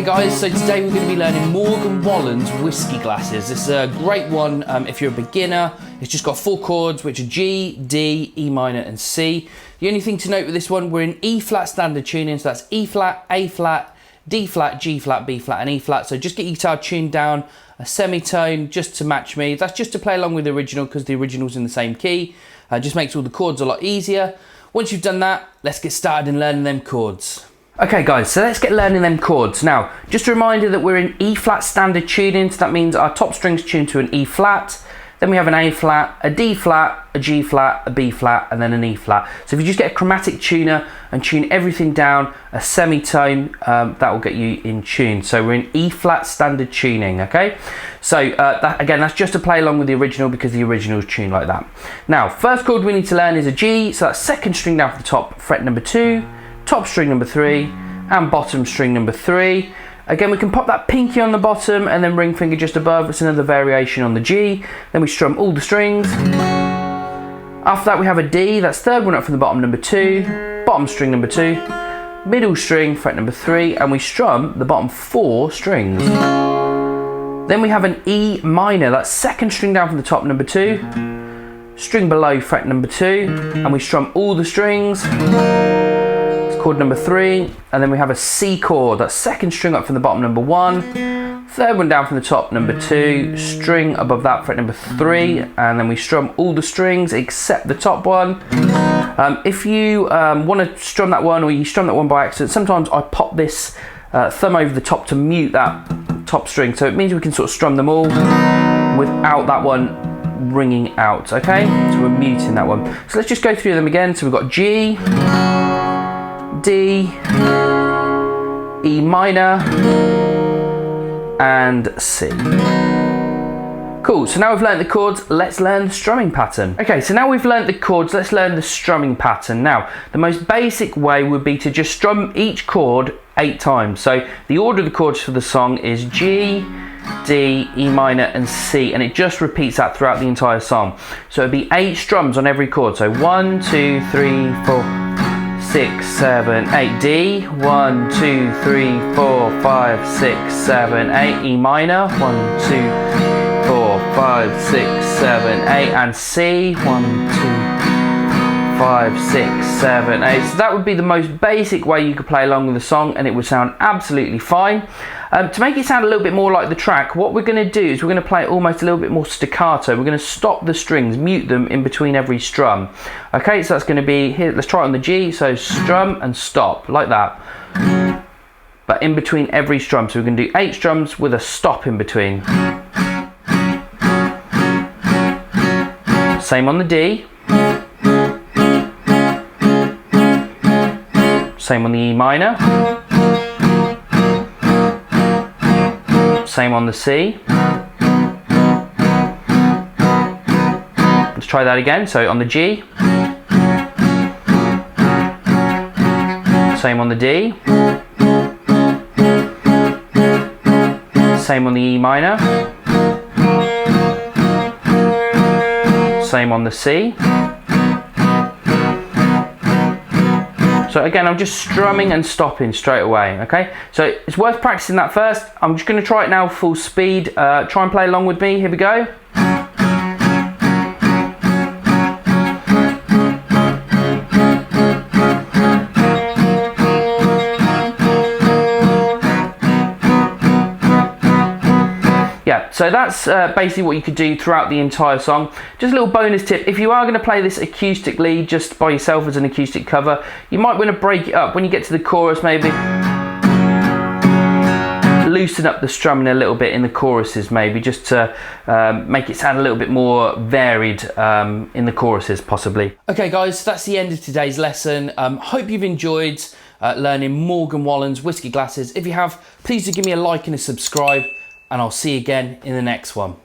guys, so today we're going to be learning Wallen's Whiskey Glasses. This is a great one if you're a beginner. It's just got 4 chords, which are G, D, E minor and C. The only thing to note with this one, we're in E flat standard tuning, so that's E flat, A flat, D flat, G flat, B flat and E flat. So just get your guitar tuned down a semitone just to match me. That's just to play along with the original because the original's in the same key. Just makes all the chords a lot easier. Once you've done that, let's get started in learning them chords. Okay guys, so let's get learning them chords. Now, just a reminder that we're in E flat standard tuning, so that means our top string's tuned to an E flat, then we have an A flat, a D flat, a G flat, a B flat, and then an E flat. So if you just get a chromatic tuner and tune everything down a semitone, that will get you in tune. So we're in E flat standard tuning, okay? So that's just to play along with the original because the original is tuned like that. Now, first chord we need to learn is a G, so that's second string down from the top, fret number 2, top string number 3 and bottom string number 3. Again, we can pop that pinky on the bottom and then ring finger just above. It's another variation on the G. Then we strum all the strings. After that we have a D, that's third one up from the bottom, number 2, bottom string number 2, middle string, fret number 3, and we strum the bottom 4 strings. Then we have an E minor, that's second string down from the top, number 2, string below, fret number 2, and we strum all the strings. Chord number 3, and then we have a C chord, that's second string up from the bottom, number 1, third one down from the top, number 2, string above that, fret number 3, and then we strum all the strings except the top one. If you want to strum that one or you strum that one by accident, sometimes I pop this thumb over the top to mute that top string, so it means we can sort of strum them all without that one ringing out, okay? So we're muting that one. So let's just go through them again. So we've got G, D, E minor, and C. Cool, so now we've learned the chords, let's learn the strumming pattern. Okay, so now we've learned the chords, let's learn the strumming pattern. Now, the most basic way would be to just strum each chord 8 times. So the order of the chords for the song is G, D, E minor and C, and it just repeats that throughout the entire song. So it'd be 8 strums on every chord. So 1, 2, 3, 4, 6, 7, 8, D, 1, 2, 3, 4, 5, 6, 7, 8, E minor, 1, 2, 4, 5, 6, 7, 8, and C, 1, 2, 5, 6, 7, 8. So that would be the most basic way you could play along with the song and it would sound absolutely fine. To make it sound a little bit more like the track, what we're going to do is we're going to play it almost a little bit more staccato. We're going to stop the strings, mute them in between every strum. Okay, so that's going to be, here, let's try it on the G, so strum and stop, like that. But in between every strum, so we're going to do 8 strums with a stop in between. Same on the D. Same on the E minor. Same on the C. Let's try that again. So on the G. Same on the D. Same on the E minor. Same on the C. So again, I'm just strumming and stopping straight away, okay? So it's worth practicing that first. I'm just gonna try it now full speed. Try and play along with me, here we go. Yeah, so that's basically what you could do throughout the entire song. Just a little bonus tip, if you are going to play this acoustically, just by yourself as an acoustic cover, you might want to break it up. When you get to the chorus, maybe loosen up the strumming a little bit in the choruses, maybe, just to make it sound a little bit more varied in the choruses, possibly. Okay guys, so that's the end of today's lesson. Hope you've enjoyed learning Wallen's Whiskey Glasses. If you have, please do give me a like and a subscribe, and I'll see you again in the next one.